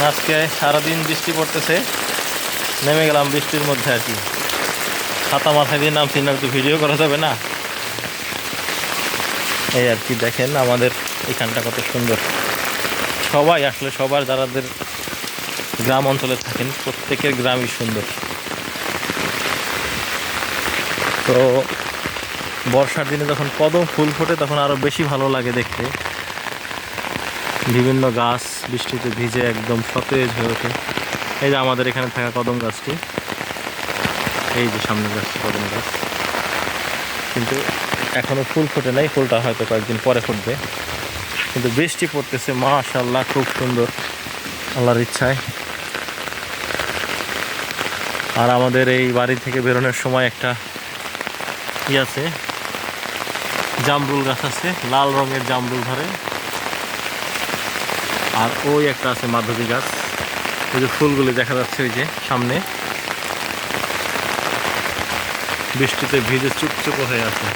আজকে সারাদিন বৃষ্টি পড়তেছে, নেমে গেলাম বৃষ্টির মধ্যে আর কি। ছাতা মাথায় দিয়ে নামছি, না তো ভিডিও করা যাবে না। এই আর কি, দেখেন আমাদের এখানটা কত সুন্দর। সবাই আসলে সবার যারাদের গ্রাম অঞ্চলে থাকেন প্রত্যেকের গ্রামই সুন্দর। তো বর্ষার দিনে যখন কদম ফুল ফোটে তখন আরও বেশি ভালো লাগে দেখতে। বিভিন্ন গাছ বৃষ্টিতে ভিজে একদম সতেজ হয়ে ওঠে। এই যে আমাদের এখানে থাকা কদম গাছটি, এই যে সামনে গাছটি কদম গাছ, কিন্তু এখনো ফুল ফোটে নাই, ফুলটা হয়তো কয়েকদিন পরে ফুটবে। কিন্তু বৃষ্টি পড়তেছে মাশাআল্লাহ, খুব সুন্দর আল্লাহর ইচ্ছায়। আর আমাদের এই বাড়ি থেকে বেরোনোর সময় একটা আছে, জামরুল গাছ আছে, লাল রঙের জামরুল ধরে। আর ওই একটা আছে মাধবী গাছ, ওই যে ফুলগুলি দেখা যাচ্ছে ওই যে সামনে, বৃষ্টিতে ভিজে চুপচুপ হয়ে আছে।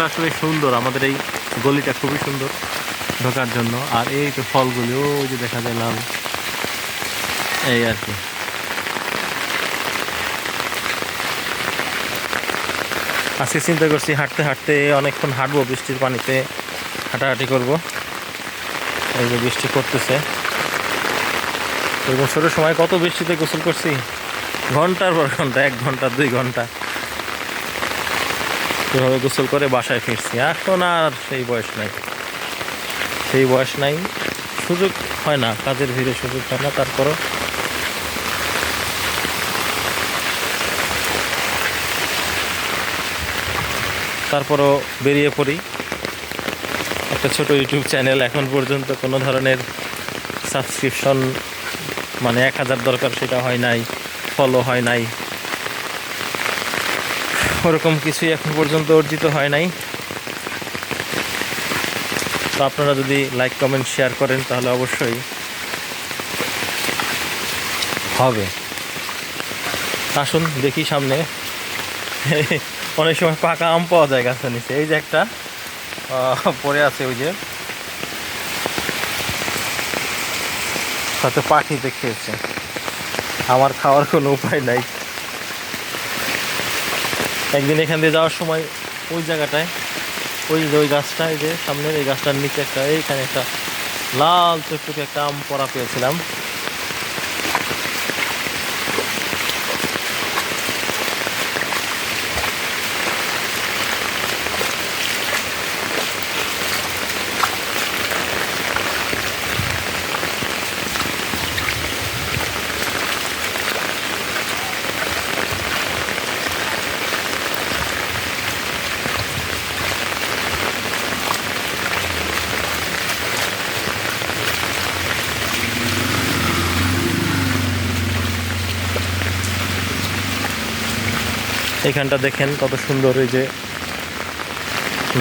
আসলে সুন্দর, আমাদের এই গলিটা খুবই সুন্দর ঢোকার জন্য। আর এই তো ফলগুলি ওই যে দেখা যায় লাল, এই আর কি। আজকে চিন্তা করছি হাঁটতে হাঁটতে অনেকক্ষণ হাঁটবো, বৃষ্টির পানিতে হাঁটাহাঁটি করব। এই যে বৃষ্টি পড়তেছে, এরকম ছোটো সময় কত বৃষ্টিতে গোসল করছি, ঘন্টার পর ঘন্টা, 1 ঘন্টা 2 ঘন্টা এভাবে গোসল করে বাসায় ফিরছি। এখন আর সেই বয়স নাই, সুযোগ হয় না, কাজের ভিড়ে সুযোগ হয় না। তারপরও বেরিয়ে পড়ি। একটা ছোট ইউটিউব চ্যানেল, এখন পর্যন্ত কোনো ধরনের সাবস্ক্রিপশন, মানে 1000 দরকার সেটা হয় নাই, ফলো হয় নাই, ওরকম কিছুই এখন পর্যন্ত অর্জিত হয় নাই। তো আপনারা যদি লাইক কমেন্ট শেয়ার করেন তাহলে অবশ্যই হবে। আসুন দেখি সামনে। অনেক সময় পাকা আম পাওয়া যায় গাছের নিচে, এই যে একটা পড়ে আছে, ওই যে হয়তো পাখিতে খেয়েছে, আমার খাওয়ার কোনো উপায় নাই। একদিন এখান দিয়ে যাওয়ার সময় ওই জায়গাটায়, ওই গাছটা, এই যে সামনের এই গাছটার নিচে একটা, এইখানে একটা লাল চকচকে একটা আম পড়া পেয়েছিলাম। এখানটা দেখেন কত সুন্দর, এই যে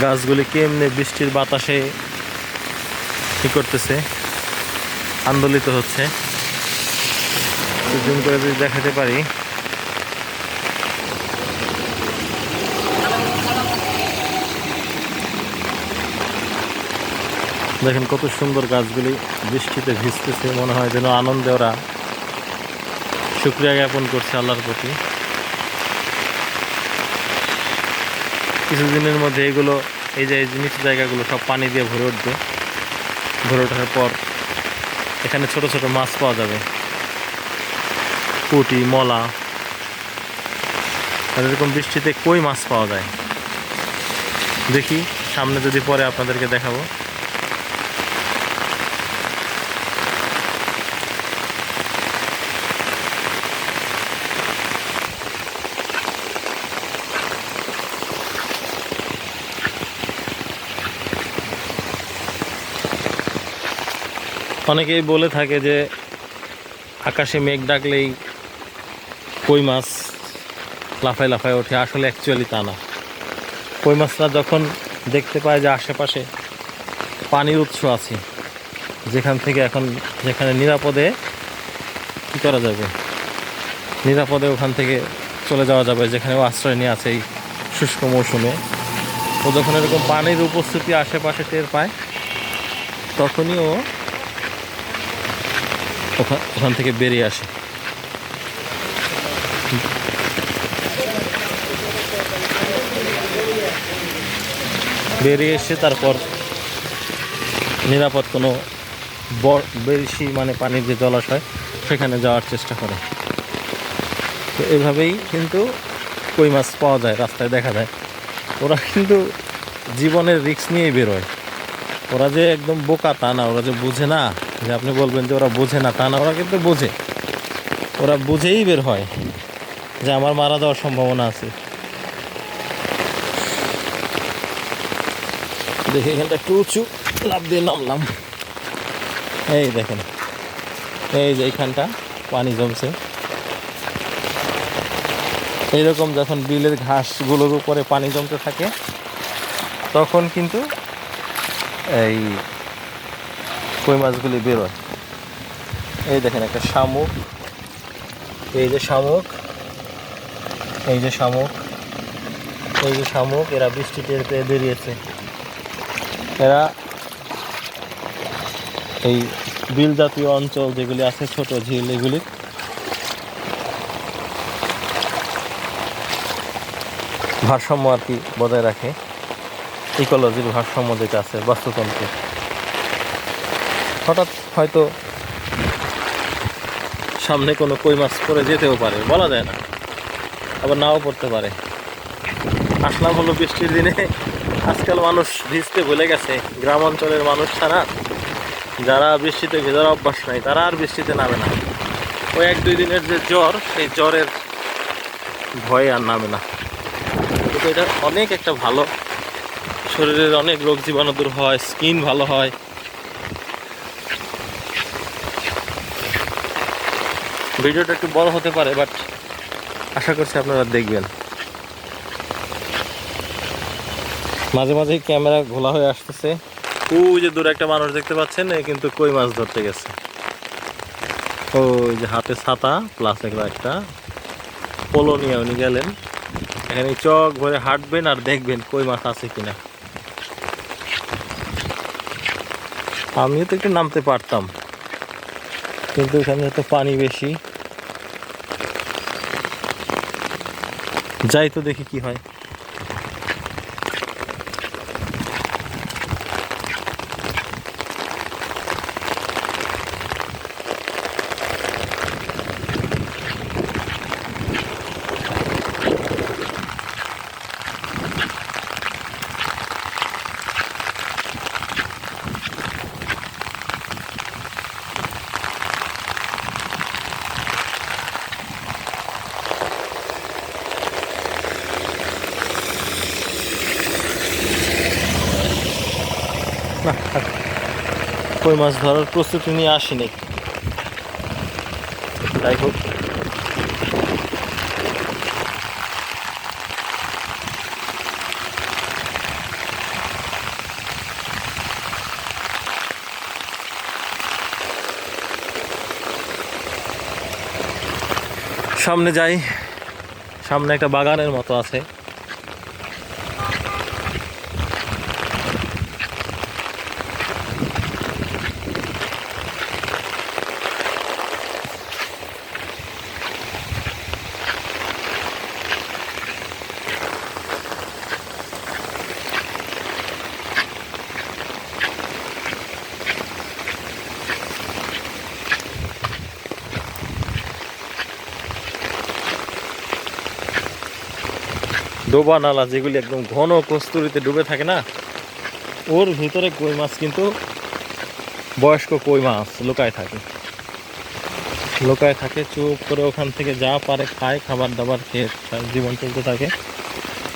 গাছগুলি কেমনে বৃষ্টির বাতাসে কি করতেছে, আন্দোলিত হচ্ছে। জুম করে যদি দেখাতে পারি, দেখেন কত সুন্দর গাছগুলি বৃষ্টিতে ভিজতেছে, মনে হয় যেন আনন্দে ওরা শুকরিয়া জ্ঞাপন করছে আল্লাহর প্রতি। কিছুদিনের মধ্যে এগুলো, এই যে নিচু জায়গাগুলো সব পানি দিয়ে ভরে উঠবে। ভরে ওঠার পর এখানে ছোট ছোট মাছ পাওয়া যাবে, পুঁটি, মলা, আর এরকম বৃষ্টিতে কই মাছ পাওয়া যায়। দেখি সামনে যদি পরে আপনাদেরকে দেখাবো। অনেকেই বলে থাকে যে আকাশে মেঘ ডাকলেই কই মাছ লাফায় লাফায় ওঠে, আসলে অ্যাকচুয়ালি তা না। কই মাছরা যখন দেখতে পায় যে আশেপাশে পানির উৎস আছে, যেখানে নিরাপদে কী করা যাবে, নিরাপদে ওখান থেকে চলে যাওয়া যাবে, যেখানে ও আশ্রয় নিয়ে আছে এই শুষ্ক মৌসুমে, ও যখন এরকম পানির উপস্থিতি আশেপাশে টের পায়, তখনই ও ওখান থেকে বেরিয়ে আসে। বেরিয়ে এসে তারপর নিরাপদ কোনো বেশি মানে পানির যে জলাশয় সেখানে যাওয়ার চেষ্টা করে। তো এভাবেই কিন্তু কই মাছ পাওয়া যায়, রাস্তায় দেখা যায়। ওরা কিন্তু জীবনের রিস্ক নিয়েই বেরোয়। ওরা যে একদম বোকা তা না, ওরা যে বুঝে না, যে আপনি বলবেন যে ওরা বোঝে না তা না, ওরা কিন্তু বোঝে। ওরা বুঝেই বের হয় যে আমার মারা যাওয়ার সম্ভাবনা আছে। দেখে এখানটা একটু উঁচু, লাফ দিয়ে নামলাম। এই দেখেন, এই যে এইখানটা পানি জমছে। এইরকম যখন বিলের ঘাসগুলোর উপরে পানি জমতে থাকে তখন কিন্তু এই কই মাছগুলি বেরোয়। এই দেখেন একটা শামুক, এই যে শামুক, এই যে শামুক, এই যে শামুক, এরা বৃষ্টিতে পেয়ে বেরিয়েছে। এরা এই বিল জাতীয় অঞ্চল যেগুলি আছে, ছোট ঝিল, এগুলি ভারসাম্য আর কি বজায় রাখে। ইকোলজির ভারসাম্য যেটা আছে, বাস্তুতন্ত্রের। হঠাৎ হয়তো সামনে কোনো কই মাছ পড়ে যেতেও পারে, বলা যায় না, আবার নাও পড়তে পারে। আসলাম হলো বৃষ্টির দিনে। আজকাল মানুষ ভিজতে ভুলে গেছে। গ্রাম অঞ্চলের মানুষ ছাড়া যারা বৃষ্টিতে ভেজার অভ্যাস নাই তারা আর বৃষ্টিতে নামে না। ওই 1-2 দিনের যে জ্বর, সেই জ্বরের ভয়ে আর নামে না। কিন্তু এটা অনেক একটা ভালো, শরীরের অনেক রোগ জীবাণু দূর হয়, স্কিন ভালো হয়। ভিডিওটা একটু বড় হতে পারে, বাট আশা করছি আপনারা দেখবেন। মাঝে মাঝেই ক্যামেরা ঘোলা হয়ে আসতেছে। ওই যে দূরে একটা মানুষ দেখতে পাচ্ছেন, কিন্তু কই মাছ ধরতে গেছে। ওই যে হাতে ছাতা প্লাস একটা পোলো নিয়ে উনি গেলেন। এখানে চক ভরে হাঁটবেন আর দেখবেন কই মাছ আছে কিনা। আমিও তো একটু নামতে পারতাম, কিন্তু এখানে তো পানি বেশি। যাই তো দেখি কি হয়। না, কই মাছ ধরার প্রস্তুতি নিয়ে আসিনি। যাই হোক, সামনে যাই। সামনে একটা বাগানের মতো আছে। ডোবা নালা যেগুলি একদম ঘন কস্তুরিতে ডুবে থাকে না, ওর ভিতরে কই মাছ, কিন্তু বয়স্ক কই মাছ লুকায় থাকে। চুপ করে ওখান থেকে যা পারে খায়, খাবার দাবার খেয়ে জীবন চলতে থাকে।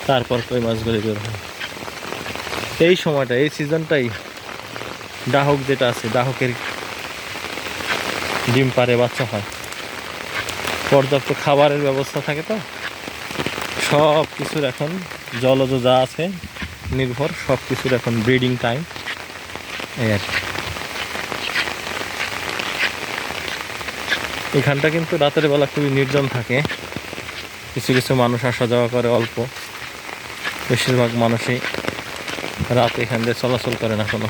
তারপর কই মাছগুলি বের হয়। এই সময়টা, এই সিজনটাই ডাহক যেটা আছে, ডাহকের ডিম পারে, বাচ্চা হয়। পর্যাপ্ত খাবারের ব্যবস্থা থাকে, তো সব কিছুর এখন জলজ যা আছে নির্ভর, সব কিছুর এখন ব্রিডিং টাইম। এই আর কি। এখানটা কিন্তু রাতের বেলা খুবই নির্জন থাকে। কিছু কিছু মানুষ আসা যাওয়া করে অল্প, বেশিরভাগ মানুষই রাত এখান দিয়ে চলাচল করে না কোনো।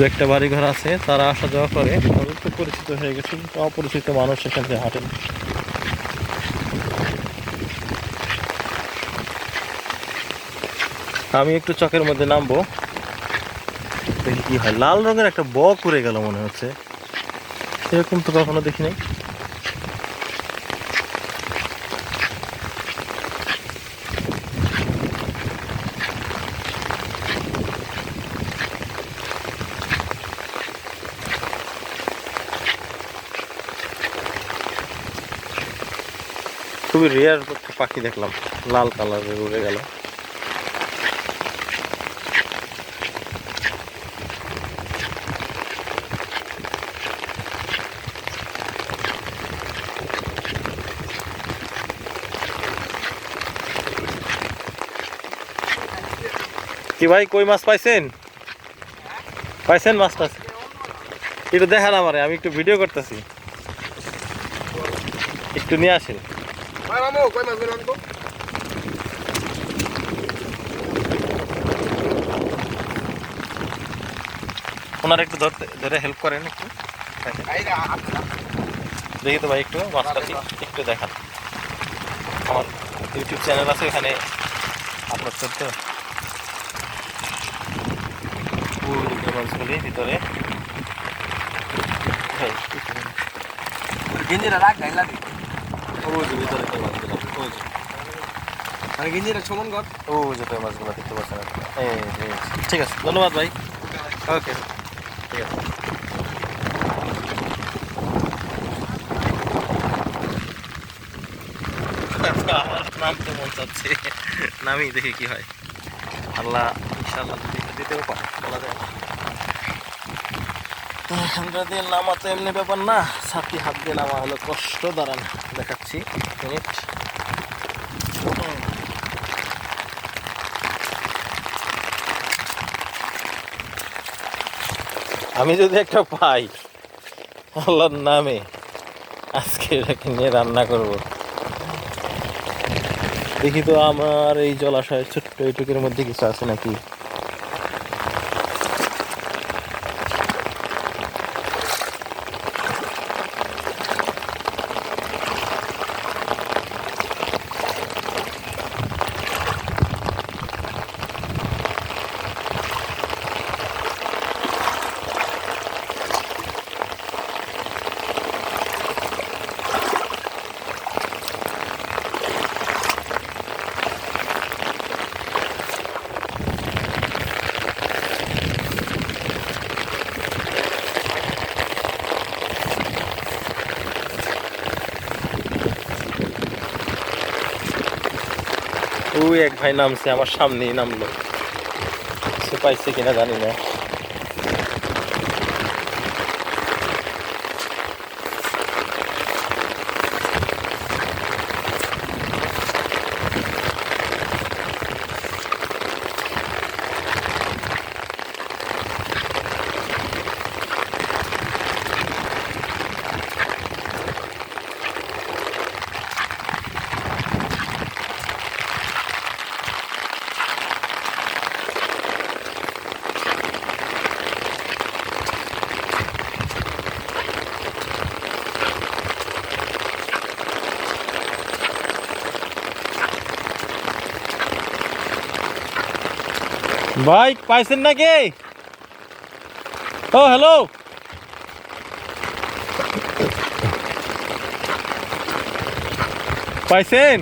দু একটা বাড়িঘর আছে, তারা আসা যাওয়া করে, তাদের তো পরিচিত হয়ে গেছে, কিন্তু অপরিচিত মানুষ সেখান থেকে হাঁটেন। আমি একটু চকের মধ্যে নামবো, দেখি কি হয়। লাল রঙের একটা বক উড়ে গেল মনে হচ্ছে, এরকম তো কখনো দেখি নাই। খুবই রেয়ার একটা পাখি দেখলাম, লাল কালারের উড়ে গেল। কি ভাই, কই মাছ পাইছেন? পাইছেন মাছ টাছ? একটু দেখান আমারে, আমি একটু ভিডিও করতেছি, একটু নিয়ে আসেন। ওনারা একটু ধরে হেল্প করেন একটু। দেখি তো ভাই, একটু মাছটা একটু দেখান। আমার ইউটিউব চ্যানেল আছে, এখানে আপলোড করতে। মাছগুলি ভিতরে গেঞ্জিটা রাখ গাইলা দি ওই যে ভিতরে কই মাছগুলো, ওই যে মানে গেঞ্জিটা সমান কর। ওই যে কই মাছগুলো দেখতে পাচ্ছেন আপনি। ঠিক আছে, ধন্যবাদ ভাই। ওকে, ঠিক আছে। আমার নামতে মন চাচ্ছে, নামি দেখি কি হয়। আল্লাহ ইনশাআল্লাহ দিতেও পারে, বলা যায় না। এখানটা দিয়ে নামা তো এমনি ব্যাপার না, ছাতি হাত দিয়ে নামা হলো কষ্ট। দাঁড়ান দেখাচ্ছি, মিনিট। আমি যদি একটা পাই, আল্লাহর নামে আজকে এটাকে নিয়ে রান্না করব। দেখি তো আমার এই জলাশয়ের ছোট্ট এইটুকের মধ্যে কিছু আছে নাকি। ওই এক ভাই নামছে, আমার সামনেই নামলো, সে পাইছে কিনা জানি না। ভাই পাইছেন নাকি? ও হ্যালো, পাইছেন?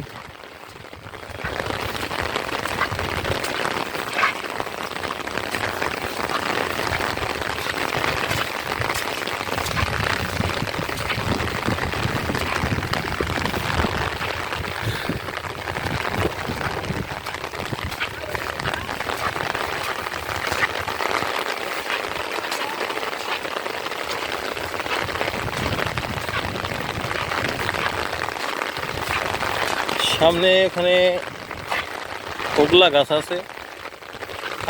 সামনে ওখানে ওগলা গাছ আছে,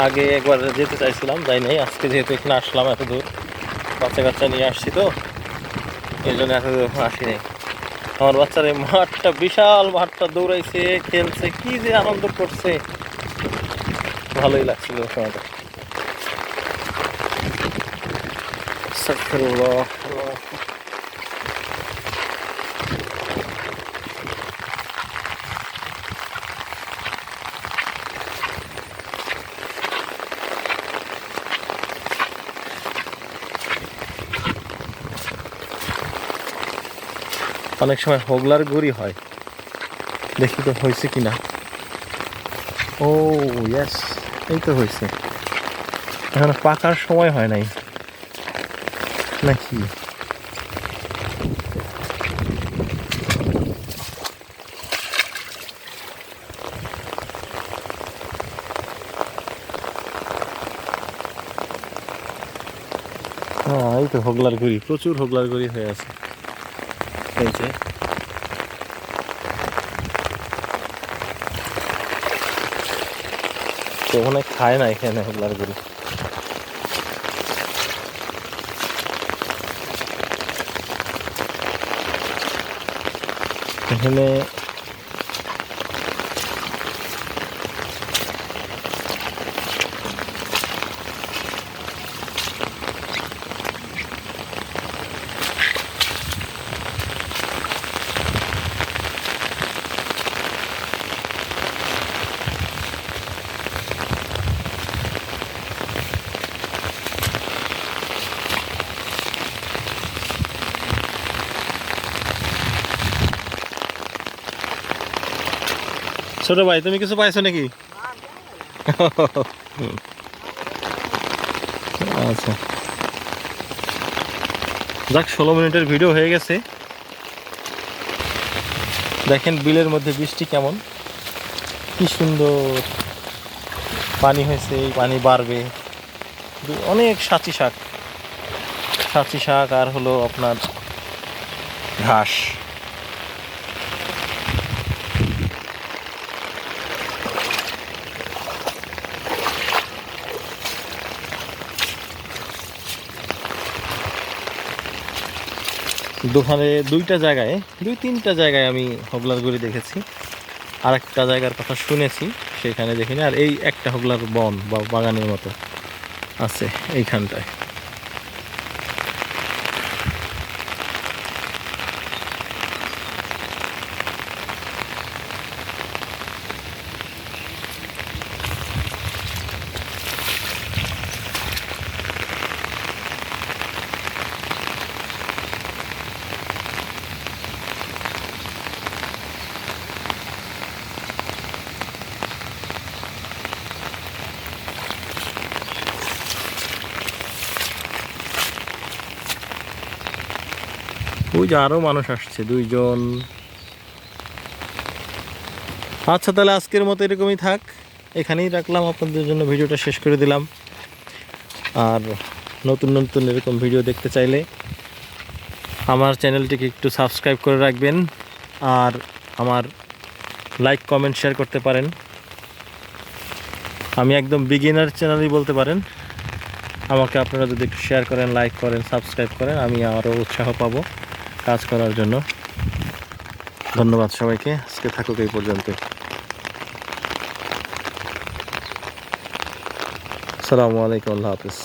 আগে একবার যেতে চাইছিলাম, যাই নাই। আজকে যেহেতু এখানে আসলাম এত দূর, বাচ্চা কাচ্চা নিয়ে আসছি তো, এই জন্য এত দূর আসি নাই। আমার বাচ্চার এই মাঠটা, বিশাল মাঠটা, দৌড়াইছে, খেলছে, কি যে আনন্দ করছে, ভালোই লাগছিল সময়টা। আস্তাগফিরুল্লাহ। অনেক সময় হোগলার গুড়ি হয়, দেখি তো হয়েছে কিনা। ও ইয়েস, এই তো হয়েছে। এখন পাকার সময় হয় নাই নাকি? হ্যাঁ, এই তো হোগলার গুড়ি, প্রচুর হোগলার গুড়ি হয়ে আছে। এই যে তো অনেক খায় না এখানে হোগলার গুড়ি। এখানে ছোট ভাই, তুমি কিছু পাইছো নাকি? আচ্ছা, যাক 16 মিনিটের ভিডিও হয়ে গেছে। দেখেন বিলের মধ্যে বৃষ্টি কেমন, কি সুন্দর পানি হয়েছে, এই পানি বাড়বে। অনেক সাঁচি শাক আর হলো আপনার ঘাস। দোকানে দুই তিনটা জায়গায় আমি হোগলার গুড়ি দেখেছি, আর একটা জায়গার কথা শুনেছি, সেখানে দেখিনি। আর এই একটা হোগলার বন বা বাগানের মতো আছে এইখানটায়। ওই যে আরো মানুষ আসছে, 2 জন। আচ্ছা, তাহলে আজকের মতো এরকমই থাক, এখানেই রাখলাম, আপনাদের জন্য ভিডিওটা শেষ করে দিলাম। আর নতুন নতুন এরকম ভিডিও দেখতে চাইলে আমার চ্যানেলটিকে একটু সাবস্ক্রাইব করে রাখবেন, আর আমার লাইক কমেন্ট শেয়ার করতে পারেন। আমি একদম বিগিনার চ্যানেলই বলতে পারেন। আমাকে আপনারা যদি একটু শেয়ার করেন, লাইক করেন, সাবস্ক্রাইব করেন, আমি আরও উৎসাহ পাবো কাজ করার জন্য। ধন্যবাদ সবাইকে, আজকে থাকুক এই পর্যন্ত। আসসালামু আলাইকুম, আল্লাহ হাফিজ।